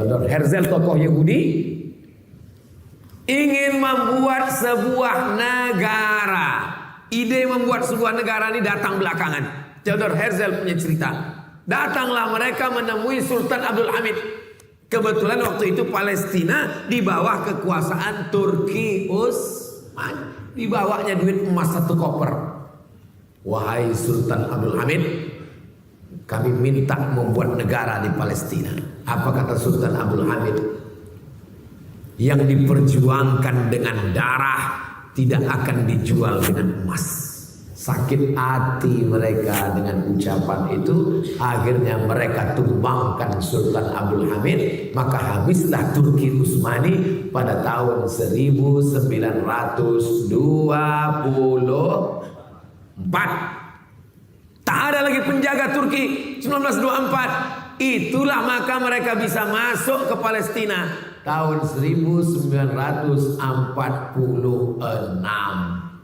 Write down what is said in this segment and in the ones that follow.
Theodor Herzl, tokoh Yahudi, ingin membuat sebuah negara. Ide membuat sebuah negara ini datang belakangan. Theodor Herzl punya cerita. Datanglah mereka menemui Sultan Abdul Hamid. Kebetulan waktu itu Palestina di bawah kekuasaan Turki Utsmani. Dibawanya duit emas 1 koper. Wahai Sultan Abdul Hamid, kami minta membuat negara di Palestina. Apa kata Sultan Abdul Hamid? Yang diperjuangkan dengan darah tidak akan dijual dengan emas. Sakit hati mereka dengan ucapan itu. Akhirnya mereka tumbangkan Sultan Abdul Hamid. Maka habislah Turki Utsmani pada tahun 1924. Tak ada lagi penjaga Turki. 1924. Itulah maka mereka bisa masuk ke Palestina tahun 1946.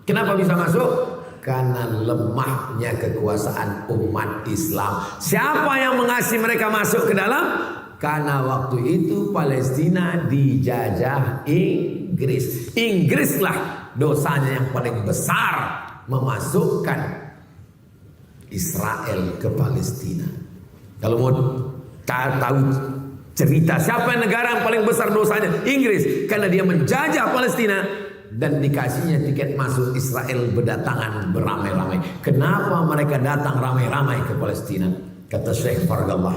Kenapa bisa masuk? Karena lemahnya kekuasaan umat Islam. Siapa yang mengasih mereka masuk ke dalam? Karena waktu itu Palestina dijajah Inggris. Inggrislah dosanya yang paling besar memasukkan Israel ke Palestina. Kalau mau tahu cerita siapa negara yang paling besar dosanya? Inggris. Karena dia menjajah Palestina dan dikasihnya tiket masuk Israel berdatangan beramai-ramai. Kenapa mereka datang ramai-ramai ke Palestina? Kata Syekh Fargallah,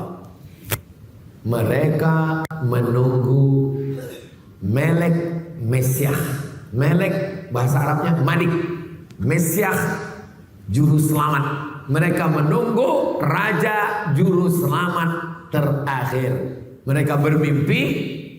mereka menunggu Melek Mesiah. Melek bahasa Arabnya Malik, Mesiah juru selamat. Mereka menunggu raja juru selamat terakhir. Mereka bermimpi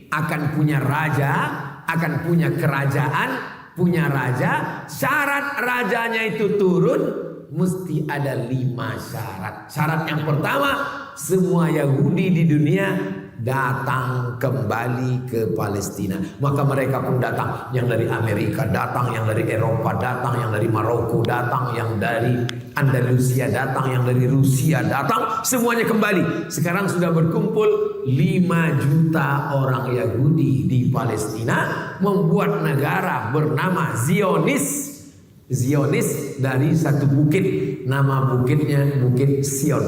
akan punya raja, akan punya kerajaan, punya raja. Syarat rajanya itu turun, mesti ada 5 syarat. Syarat yang pertama, semua Yahudi di dunia datang kembali ke Palestina. Maka mereka pun datang. Yang dari Amerika datang, yang dari Eropa datang, yang dari Maroko datang, yang dari Andalusia datang, yang dari Rusia datang. Semuanya kembali. Sekarang sudah berkumpul 5 juta orang Yahudi di Palestina, membuat negara bernama Zionis. Zionis dari satu bukit, nama bukitnya Bukit Sion,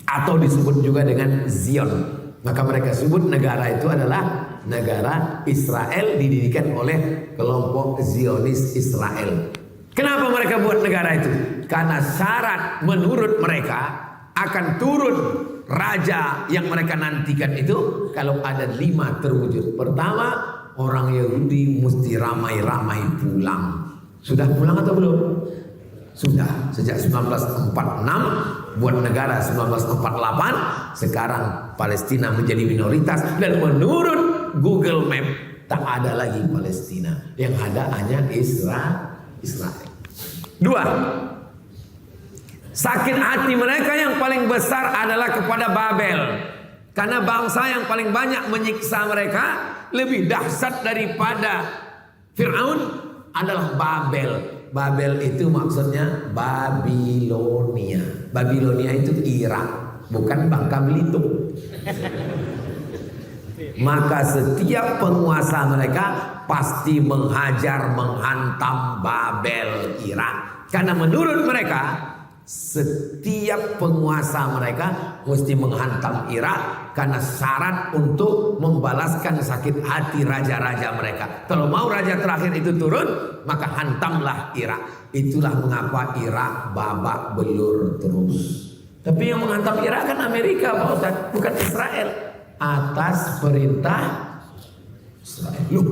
atau disebut juga dengan Zion. Maka mereka sebut negara itu adalah negara Israel, didirikan oleh kelompok Zionis Israel. Kenapa mereka buat negara itu? Karena syarat menurut mereka akan turun raja yang mereka nantikan itu kalau ada 5 terwujud. Pertama, orang Yahudi mesti ramai-ramai pulang. Sudah pulang atau belum? Sudah, sejak 1946 buat negara 1948. Sekarang Palestina menjadi minoritas, dan menurut Google Map tak ada lagi Palestina, yang ada hanya Israel. 2, sakit hati mereka yang paling besar adalah kepada Babel. Karena bangsa yang paling banyak menyiksa mereka, lebih dahsyat daripada Fir'aun, adalah Babel. Babel itu maksudnya Babilonia. Babilonia itu Irak, bukan Bangka Belitung. Maka setiap penguasa mereka pasti menghajar, menghantam Babel, Irak. Karena menurut mereka setiap penguasa mereka mesti menghantam Irak, karena syarat untuk membalaskan sakit hati raja-raja mereka. Kalau mau raja terakhir itu turun, maka hantamlah Irak. Itulah mengapa Irak babak belur terus. Tapi yang menghantam Irak kan Amerika, Pak Ustaz, bukan Israel. Atas perintah Israel. Loh,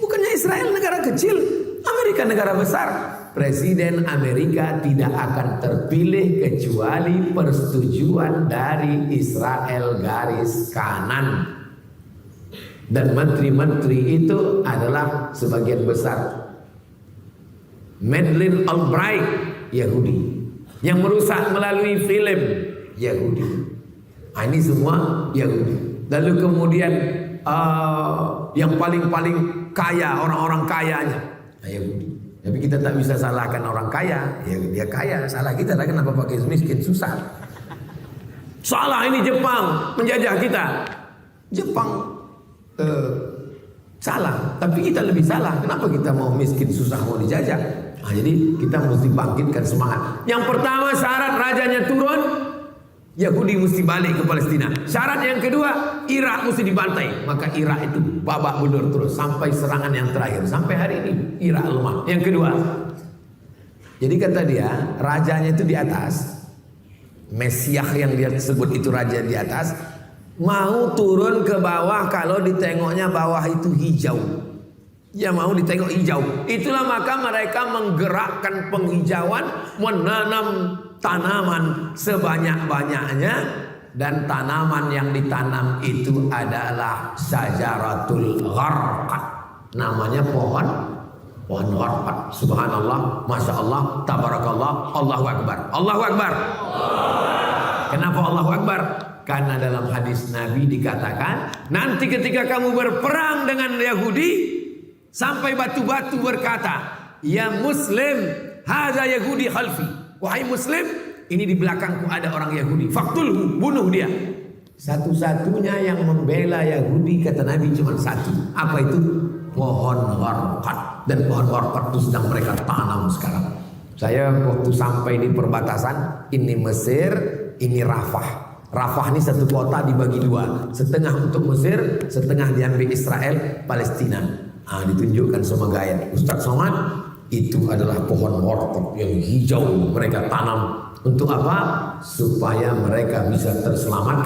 bukannya Israel negara kecil, Amerika negara besar. Presiden Amerika tidak akan terpilih kecuali persetujuan dari Israel garis kanan. Dan menteri-menteri itu adalah sebagian besar Madeleine Albright, Yahudi, yang merusak melalui film, Yahudi. Ini semua Yahudi. Lalu kemudian yang paling kaya, orang-orang kayanya Yahudi. Tapi kita tak bisa salahkan orang kaya. Ya dia kaya, salah kita lah kenapa pakai miskin, susah. Salah ini Jepang menjajah kita. Jepang salah, tapi kita lebih salah. Kenapa kita mau miskin, susah, mau dijajah? Nah, jadi kita mesti bangkitkan semangat. Yang pertama syarat rajanya turun, Yahudi mesti balik ke Palestina. Syarat yang kedua, Irak mesti dibantai. Maka Irak itu babak belur terus sampai serangan yang terakhir. Sampai hari ini Irak lemah. Yang kedua, jadi kata dia, rajanya itu di atas. Mesiah yang dia sebut itu raja di atas, mau turun ke bawah kalau ditengoknya bawah itu hijau. Ya mau ditengok hijau. Itulah maka mereka menggerakkan penghijauan, menanam tanaman sebanyak-banyaknya, dan tanaman yang ditanam itu adalah syajaratul gharqad. Namanya pohon gharqad. Subhanallah, masya Allah, tabarakallah, Allahu akbar. Allahu akbar. Kenapa Allahu akbar? Karena dalam hadis Nabi dikatakan, nanti ketika kamu berperang dengan Yahudi, sampai batu-batu berkata, ya Muslim, hadza Yahudi khalfi. Wahai Muslim, ini di belakangku ada orang Yahudi. Faktulhu, bunuh dia. Satu-satunya yang membela Yahudi kata Nabi cuma satu. Apa itu? Pohon gharqad. Dan pohon gharqad itu sedang mereka tanam sekarang. Saya waktu sampai di perbatasan, ini Mesir, ini Rafah. Rafah ini satu kota dibagi dua, setengah untuk Mesir, setengah diambil Israel, Palestina. Nah, ditunjukkan sama Gayat Ustaz Somad, itu adalah pohon gharqad yang hijau mereka tanam untuk apa? Supaya mereka bisa terselamatkan.